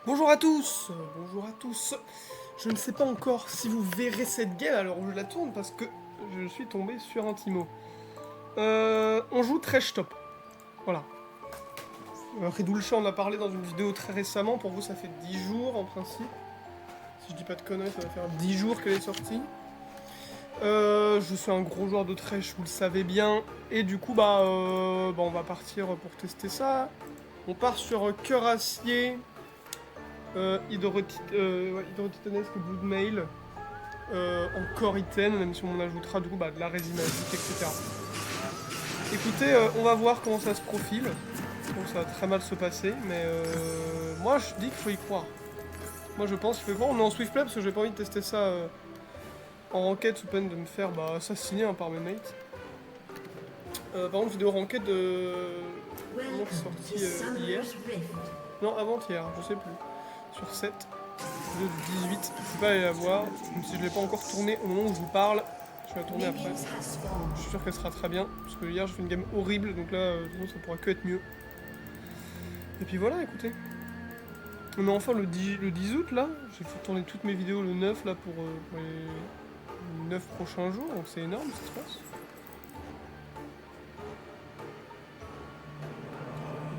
Bonjour à tous. Bonjour à tous. Je ne sais pas encore si vous verrez cette game alors où je la tourne parce que je suis tombé sur un Timo. On joue Trash Top. Voilà. Redulcha en a parlé dans une vidéo très récemment. Pour vous, ça fait 10 jours en principe. Si je dis pas de conneries, ça va faire 10 jours qu'elle est sortie. Je suis un gros joueur de Trash, vous le savez bien. Et du coup, on va partir pour tester ça. On part sur Cœur Acier. Hydrotitanesque Bloodmail, encore item, même si on ajoutera du coup de la résine magique, etc. Écoutez, on va voir comment ça se profile. Bon, ça va très mal se passer, mais moi je dis qu'il faut y croire. Moi je pense qu'il faut y croire. On est en Swiftplay parce que j'ai pas envie de tester ça en ranked sous peine de me faire assassiner par mes mates. Par contre, vidéo ranked qui est sortie hier. Non, avant-hier, je sais plus. Sur 7. Vidéo du 18. Je suis pas allé la voir, même si je l'ai pas encore tournée au moment où je vous parle. Je vais la tourner après. Je suis sûr qu'elle sera très bien, parce que hier j'ai fait une game horrible, donc là, ça pourra que être mieux. Et puis voilà, écoutez. On est enfin le 10 août là. J'ai fait tourner toutes mes vidéos le 9 là pour les 9 prochains jours, donc c'est énorme ce qui se passe.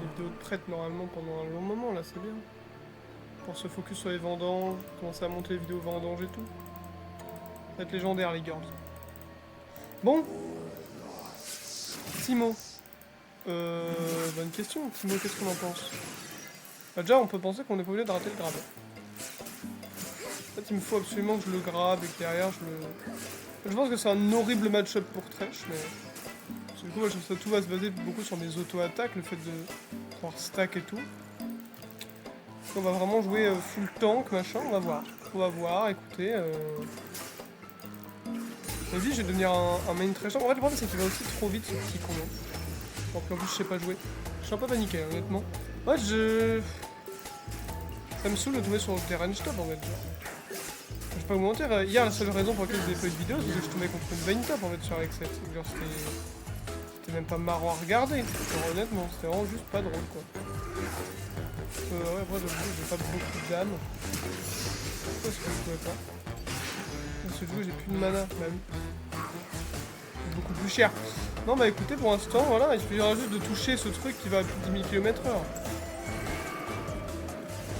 Les vidéos de prête normalement pendant un long moment là, c'est bien. Pour se focus sur les vendanges, commencer à monter les vidéos vendanges et tout. Ça va être légendaire les girls. Bon. Timo. Bonne question. Timo, qu'est-ce qu'on en pense? Déjà, on peut penser qu'on est pas obligé de rater le grab. En fait, il me faut absolument que je le grabe et que derrière je le... Je pense que c'est un horrible match-up pour Thresh, mais... Parce que du coup, moi, je pense que tout va se baser beaucoup sur mes auto-attaques, le fait de pouvoir stack et tout. On va vraiment jouer full tank, machin, on va voir. On va voir, écoutez... Vas-y, je vais devenir un main Thresh. En fait, le problème, c'est qu'il va aussi trop vite, ce petit con. Donc en plus, je sais pas jouer. Je suis un peu paniqué, honnêtement. Ouais, ça me saoule de tomber sur des range top en fait. Je vais pas vous mentir, hier la seule raison pour laquelle je n'ai pas eu de vidéo, c'est que je tombais contre une Vayne top en fait sur Alex 7. Genre c'était même pas marrant à regarder. Genre, honnêtement, c'était vraiment juste pas drôle quoi. Ouais, après j'ai pas beaucoup d'âme. Pourquoi est-ce que je pouvais pas? Parce que du coup j'ai plus de mana, bah oui. C'est beaucoup plus cher. Non bah écoutez, pour l'instant, voilà, il suffira juste de toucher ce truc qui va à plus de 10 000 km/h.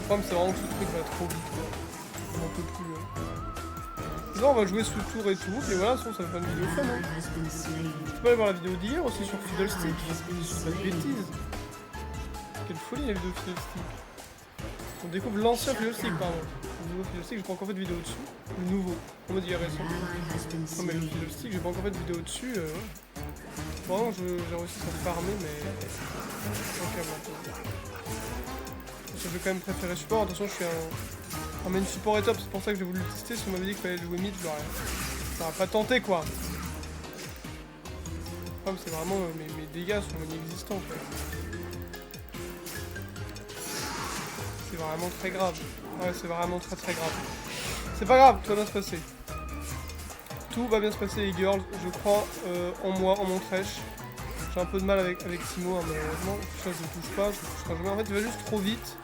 Le problème c'est vraiment que ce truc va trop vite quoi. On n'en peut plus. Là on va jouer sous tour et tout, et voilà, sinon ça va faire une vidéo fun. Hein. Tu peux aller voir la vidéo d'hier aussi sur Fiddlestick, si je dis pas de bêtises. Quelle folie la vidéo Fiddlestick. On découvre l'ancien Fiddlestick, pardon. Le nouveau Fiddlestick, j'ai pas encore fait de vidéo dessus. Le nouveau, en mode hier récent. Non mais le Fiddlestick, j'ai pas encore fait de vidéo dessus. Vraiment, j'ai réussi à farmer, mais... Ok, bon. Je vais quand même préférer support, attention, je suis un main support et top, c'est pour ça que j'ai voulu le tester. Si on m'avait dit qu'il fallait jouer mid, je l'aurais pas tenté quoi. Le problème, c'est vraiment mes dégâts sont inexistants quoi. C'est vraiment très grave. Ouais, c'est vraiment très très grave. C'est pas grave, tout va bien se passer. Tout va bien se passer les girls, je crois en moi, en mon Thresh. J'ai un peu de mal avec Timo, hein, malheureusement. Ça, je ne touche pas, je ne toucherai jamais. En fait, il va juste trop vite.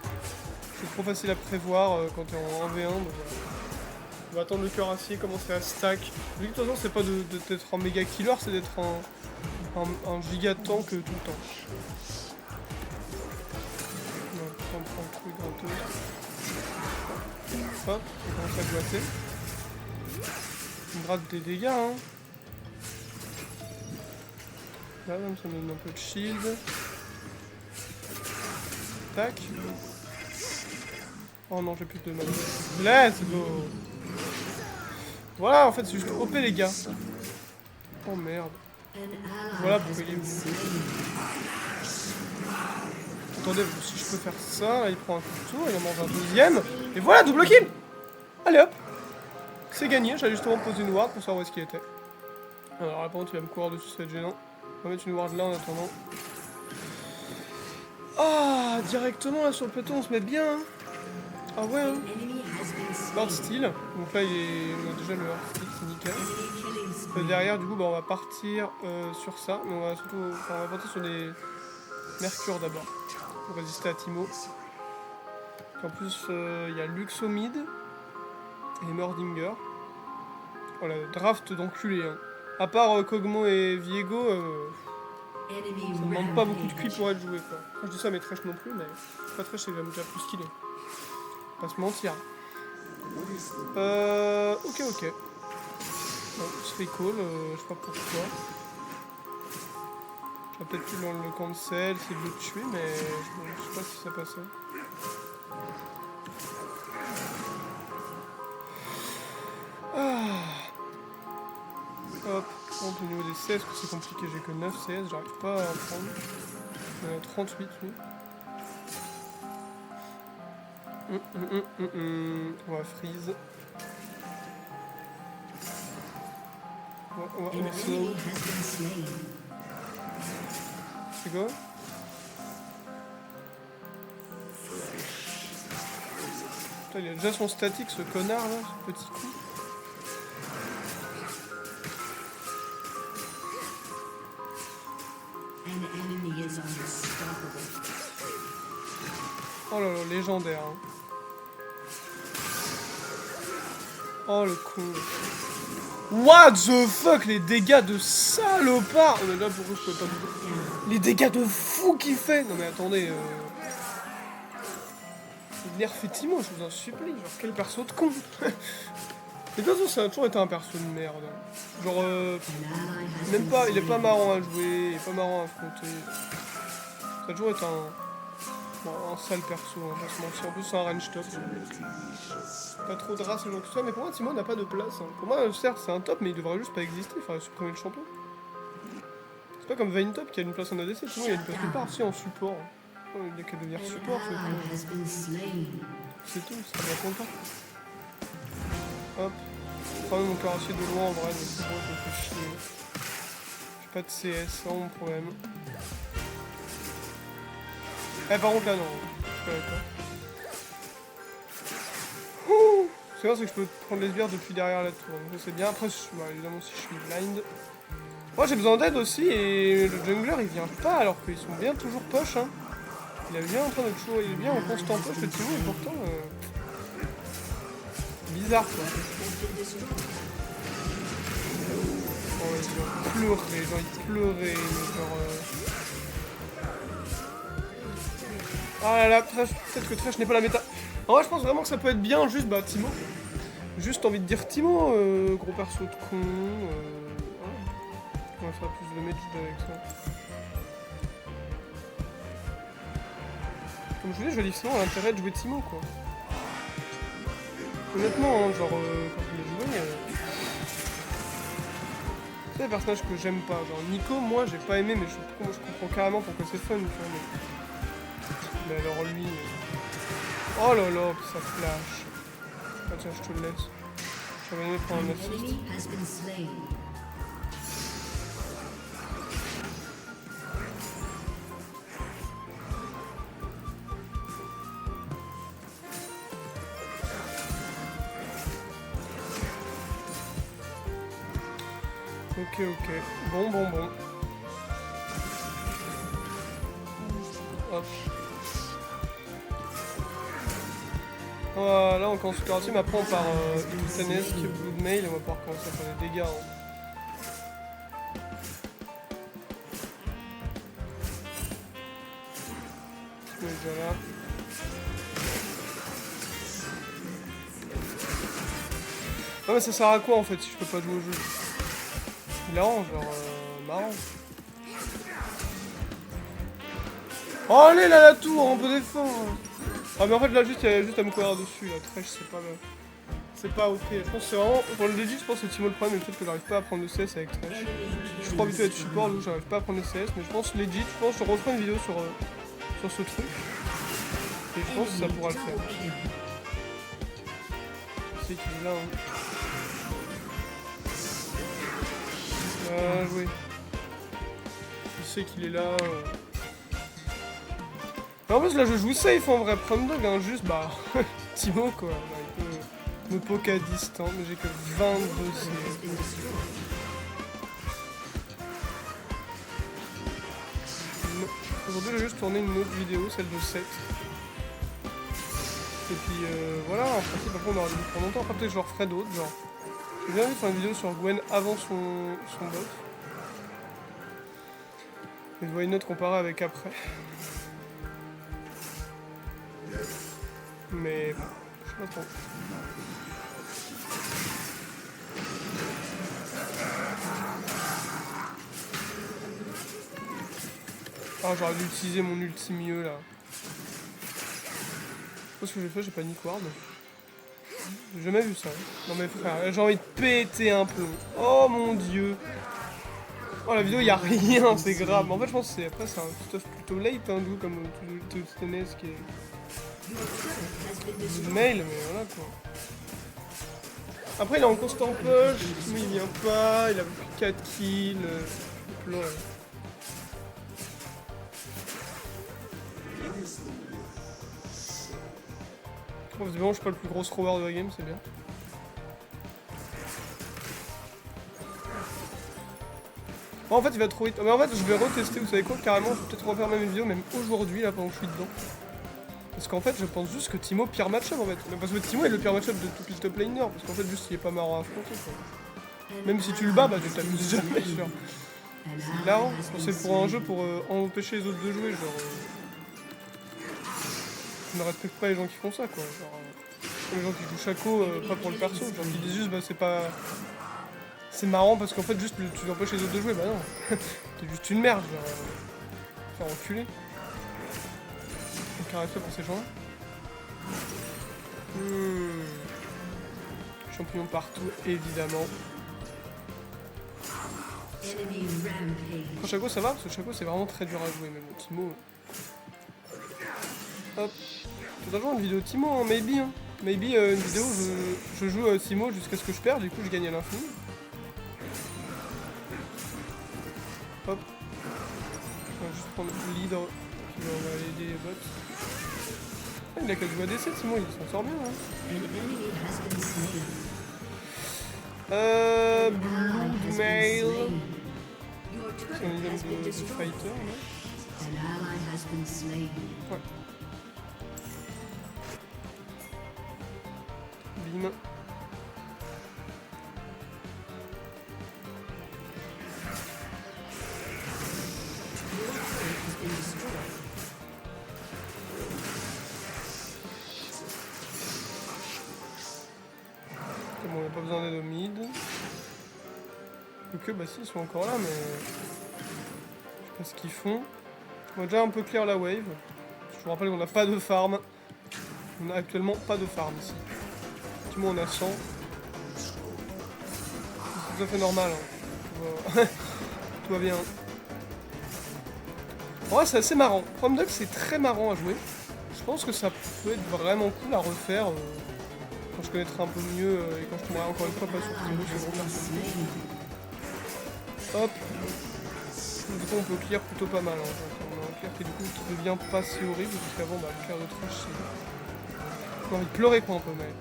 C'est trop facile à prévoir quand tu es en 1v1. Donc voilà. On va attendre le cœur acier, commencer à stack. Lui, de toute façon, c'est pas d'être un méga killer, c'est d'être un giga tank tout le temps. On prend le truc gratteux. Hop, on commence à glacer. On gratte des dégâts, hein. Là, même ça me donne un peu de shield. Tac. Oh non, j'ai plus de mana. Let's go! Voilà, en fait, c'est juste OP les gars. Oh merde. Voilà pourquoi il est où. Attendez, si je peux faire ça, là, il prend un coup de tour, il en mange un deuxième. Et voilà, double kill! Allez hop! C'est gagné, j'allais justement poser une ward pour savoir où est-ce qu'il était. Alors là, par contre, il va me courir dessus, ça va être gênant. On va mettre une ward là en attendant. Ah, directement là sur le plateau, on se met bien. Hein. Ah ouais, hein. Hard steel. Donc là, on a déjà le hard steel, c'est nickel. Derrière, du coup, on va partir sur ça. Mais on va partir sur des mercure d'abord. Pour résister à Timo. En plus, il y a Luxomid et Mordinger. Voilà, draft d'enculé. Hein. À part Kog'Maw et Viego, ça ne demande pas beaucoup de QI pour être joué. Quoi. Enfin, je dis ça, mais Thresh non plus, mais pas Thresh, c'est quand même déjà plus qu'il est. Pas se mentir. Ok. Bon, Free Call, je sais pas pourquoi. J'aurais peut-être pu le cancel, essayer de le tuer, mais je sais pas si ça passait. Hop, au niveau des CS, parce que c'est compliqué, j'ai que 9 CS, j'arrive pas à en prendre. Il y en a 38, lui. On va freeze. On va slow. C'est quoi? Putain, il a déjà son statique, ce connard là, ce petit coup. Oh là là, légendaire. Hein. Oh le con. What the fuck, les dégâts de salopard. Mais là pourquoi je peux pas me... Les dégâts de fou qu'il fait. Non mais attendez. Nerfez Timo, je vous en supplie. Genre quel perso de con. Et de toute façon ça a toujours été un perso de merde. Genre même pas, il est pas marrant à jouer, il est pas marrant à affronter. Ça a toujours été un sale perso, hein, pas se mentir. En plus c'est un range top. Pas trop de race et genre tout ça, mais pour moi Timo n'a pas de place. Hein. Pour moi certes c'est un top mais il devrait juste pas exister, il faudrait supprimer le champion. C'est pas comme Vayne Top qui a une place en ADC, Timo il a une place nulle part aussi en support. Oh, il n'y a qu'à devenir support, c'est tout, ça ne répond pas. Hop. Quand même mon cuirassier de loin en vrai, donc c'est bon, je me fais chier. J'ai pas de CS, c'est mon problème. Eh par contre là non, je suis pas d'accord. C'est bien, c'est que je peux prendre les sbires depuis derrière la tour, donc ça c'est bien. Après, bah, évidemment si je suis blind. Moi j'ai besoin d'aide aussi et le jungler il vient pas alors qu'ils sont bien toujours poche hein. Il est bien en train de toujours, il est bien en constant poche le Timo et pourtant bizarre quoi. Oh les gens pleuraient, genre ils pleuraient, genre ah là là, peut-être que Thresh n'est pas la méta. En vrai je pense vraiment que ça peut être bien juste bah Timo. Juste envie de dire Timo, gros perso de con. On va faire plus de match avec ça. Comme je vous dis, je livre souvent l'intérêt de jouer Timo quoi. Honnêtement, hein, genre quand je l'ai joué, c'est des personnages que j'aime pas. Genre Nico, moi j'ai pas aimé, mais je comprends carrément pourquoi c'est fun. Tu vois, mais alors lui, oh là là, ça flash. Ah tiens, je te le laisse. J'avais aimé prendre un assist. Ok. Bon. Hop. Voilà, on commence le team, après on part Titanesque, Blood Mail, et on va pouvoir commencer à faire des dégâts. Hein. On est déjà là. Non mais ça sert à quoi en fait si je peux pas jouer au jeu? Hilarant, genre marrant. Oh allez là la tour, on peut défendre. Ah mais en fait là juste il y a juste à me courir dessus là, Thresh c'est pas le... C'est pas OP, je pense que c'est vraiment... Pour le legit je pense que c'est Timo le problème, mais peut-être que j'arrive pas à prendre le CS avec Thresh. Je suis trop habitué à être support donc j'arrive pas à prendre le CS, mais je pense legit, je referai une vidéo sur ce truc. Et je pense que ça pourra le faire. C'est qu'il est là hein. Joué. Je sais qu'il est là. En plus là je joue safe en vrai, Promdog hein, juste bah Timo quoi, il peut me poke à distance, mais j'ai que 22 CS. Aujourd'hui j'ai juste tourné une autre vidéo, celle de 7. Et puis voilà, en principe après on aura des buts pour longtemps. Après peut-être que je referai d'autres, genre. J'ai bien envie de faire une vidéo sur Gwen avant son boss. Et de voir une autre comparée avec après. Mais bon, je sais pas trop. Ah, j'aurais dû utiliser mon ulti mieux là. Qu'est-ce que j'ai fait? J'ai pas Nick Ward. J'ai jamais vu ça. Non mais frère, j'ai envie de péter un plomb. Oh mon dieu. Oh la vidéo, y a rien, c'est grave. Mais en fait, je pense que après c'est un stuff plutôt late, hein, comme tout TNS qui est mail, mais voilà quoi. Après, il est en constant push, mais il vient pas, il a plus 4 kills. Il pleure. Bon, visiblement, je suis pas le plus gros thrower de la game, c'est bien. Bon, en fait, il va trop vite. Mais en fait, je vais retester, vous savez quoi, carrément, je vais peut-être refaire même une vidéo, même aujourd'hui, là, pendant que je suis dedans. Parce qu'en fait, je pense juste que Teemo, pire match-up, en fait. Parce que Teemo est le pire match-up de tout le top laner, parce qu'en fait, juste, il est pas marrant à affronter, quoi. Même si tu le bats, bah, tu t'amuses jamais, genre. C'est hilarant. C'est pour un jeu pour empêcher les autres de jouer, genre. Je ne respecte pas les gens qui font ça, quoi. Genre, les gens qui jouent Shaco, pas pour le perso, genre qui disent juste, bah, c'est pas. C'est marrant parce qu'en fait, juste tu empêches les autres de jouer, bah non. T'es juste une merde, genre. Faire enculer. Aucun respect pour ces gens-là. Champignons partout, évidemment. Après, Shaco, ça va parce que Shaco, c'est vraiment très dur à jouer, mais bon, Teemo. Hop. Faudra jouer une vidéo Teemo, hein, maybe. Hein. Maybe une vidéo où je joue Teemo jusqu'à ce que je perde, du coup, je gagne à l'infini. Hop. On va juste prendre le lead, puis on va aider les bots. Ah, il a qu'à jouer ADC, Teemo, il s'en sort bien. Hein. Blue Mail. C'est un item de fighter, là. Ouais. Bim. Bon, on n'a pas besoin d'aide au mid. Que bah si, ils sont encore là, mais je sais pas ce qu'ils font. On va déjà un peu clear la wave. Je vous rappelle qu'on n'a pas de farm. On n'a actuellement pas de farm ici. Du moins on a 100. C'est tout à fait normal. Hein. Tout va bien. En vrai, c'est assez marrant. Chrome Dog, c'est très marrant à jouer. Je pense que ça peut être vraiment cool à refaire quand je connaîtrai un peu mieux et quand je tomberai encore une fois pas sur Teemo, ce gros personnage. Hop. Du coup, on peut clear plutôt pas mal. Hein. On a un clear qui, du coup, qui devient pas si horrible, parce qu'avant, bah, le clear de trash, c'est. J'ai envie de pleurer, quoi, un peu, mais.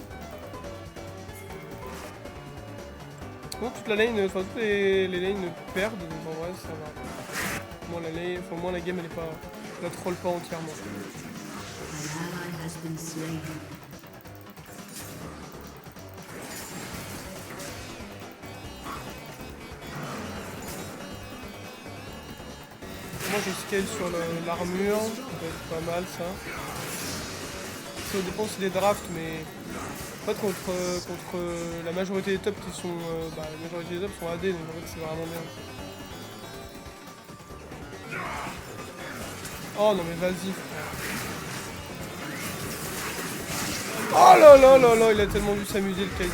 Bon, toute la lane, enfin, toutes les lanes perdent, donc en vrai, ça va. Moi, la lane, enfin, moi, la game, elle est pas. Je la troll pas entièrement. Moi je scale sur l'armure, ça peut être pas mal ça. Ça dépend aussi des drafts, mais en fait contre la majorité des tops qui sont. La majorité des tops sont AD, donc en fait c'est vraiment bien. Oh non mais vas-y frère. Oh là là là là, il a tellement dû s'amuser le Kha'Zix.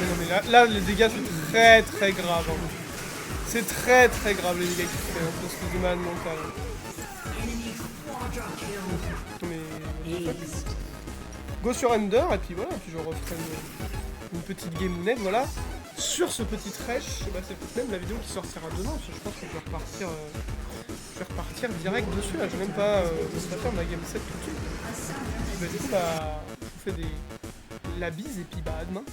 Non mais là les dégâts c'est très très grave. Hein. C'est très très grave les dégâts qu'il fait, hein, parce que de malade mental. Mais go sur Ender et puis voilà, puis je referai une petite game net, voilà. Sur ce petit trash, bah, c'est peut-être même la vidéo qui sortira demain, parce que je pense que je vais repartir direct dessus, là, je vais même pas faire ma game set tout de suite. Bah, du coup, bah, je vous fais la bise et puis bah à demain.